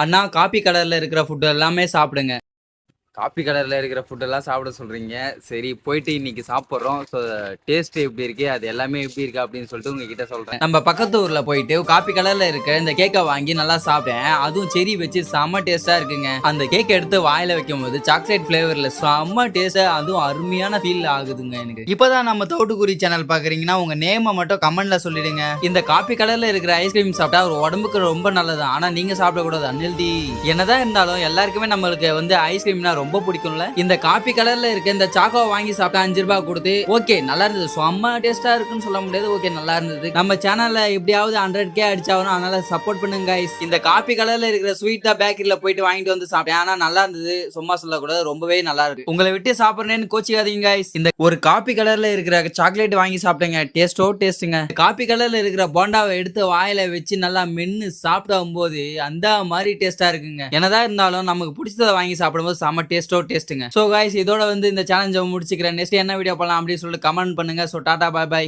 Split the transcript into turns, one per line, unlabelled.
அண்ணா copy கலர்ல இருக்கிற food எல்லாமே சாப்பிடுங்க.
காப்பி கலர்ல இருக்கிற ஃபுட்டெல்லாம் சாப்பிட சொல்றீங்க. சரி போயிட்டு இன்னைக்கு சாப்பிட்றோம். ஸோ டேஸ்ட் எப்படி இருக்கு? அது எல்லாமே எப்படி இருக்கு? அப்படின்னு சொல்லிட்டு உங்ககிட்ட சொல்றேன்.
நம்ம பக்கத்து ஊர்ல போயிட்டு காப்பி கலர்ல இருக்கிற இந்த கேக்கை வாங்கி நல்லா சாப்பிட்டேன். அதுவும் செரி வச்சு செம்ம டேஸ்டா இருக்குங்க. அந்த கேக் எடுத்து வாயில வைக்கும் போது சாக்லேட் பிளேவர்ல செம்ம டேஸ்டா, அதுவும் அருமையான ஃபீல் ஆகுதுங்க எனக்கு. இப்பதான் நம்ம தோட்டுக்குருவி சேனல் பாக்குறீங்கன்னா உங்க நேமை மட்டும் கமெண்ட்ல சொல்லிடுங்க. இந்த காப்பி கலர்ல இருக்கிற ஐஸ்கிரீம் சாப்பிட்டா ஒரு உடம்புக்கு ரொம்ப நல்லது. ஆனா நீங்க சாப்பிடக்கூடாது, அன்ஹெல்தி. என்னதான் இருந்தாலும் எல்லாருக்குமே நம்மளுக்கு ஐஸ்கிரீம்னா ரொம்ப பிடிக்கும்ல. இந்த காப்பி கலர்ல இருக்க இந்த சாக்கோ வாங்கி சாப்பிட்டா 5 ரூபாய் கொடுத்து ஓகே நல்லா இருந்தது, செம்ம டேஸ்டா இருக்குன்னு சொல்ல முடியாது. ஓகே நல்லா இருந்தது. நம்ம சேனல்ல எப்படியாவது 100K அடிச்சாகணும், அதனால சப்போர்ட் பண்ணுங்க guys. இந்த காப்பி கலர்ல இருக்கிற ஸ்வீட்டா பேக்கரியில போயிட்டு வாங்கிட்டு வந்து சாப்பிட்டேன். ஆனா நல்லா இருந்தது, சும்மா சொல்லக்கூடாது, ரொம்பவே நல்லா இருக்கு. உங்களை விட்டு சாப்பிடுறேன்னு கோச்சிக்காதீங்க guys. இந்த ஒரு காப்பி கலர்ல இருக்கிற சாக்லேட் வாங்கி சாப்பிட்டேங்க, டேஸ்ட்டுங்க. காப்பி கலர்ல இருக்கிற போண்டாவை எடுத்து வாயில வச்சு நல்லா மென்னு சாப்பிடும் போது அந்த மாதிரி டேஸ்டா இருக்குங்க. என்னதான் இருந்தாலும் நமக்கு பிடிச்சதை வாங்கி சாப்பிடும்போது செம்ம டேஸ்ட்டுங்க. சோ guys, இதோட இந்த சேலஞ்சை முடிச்சுக்கிறேன். நெக்ஸ்ட் என்ன வீடியோ பண்ணலாம் அப்படின்னு சொல்லிட்டு கமெண்ட் பண்ணுங்க. சோ டாடா, பாய் பாய்.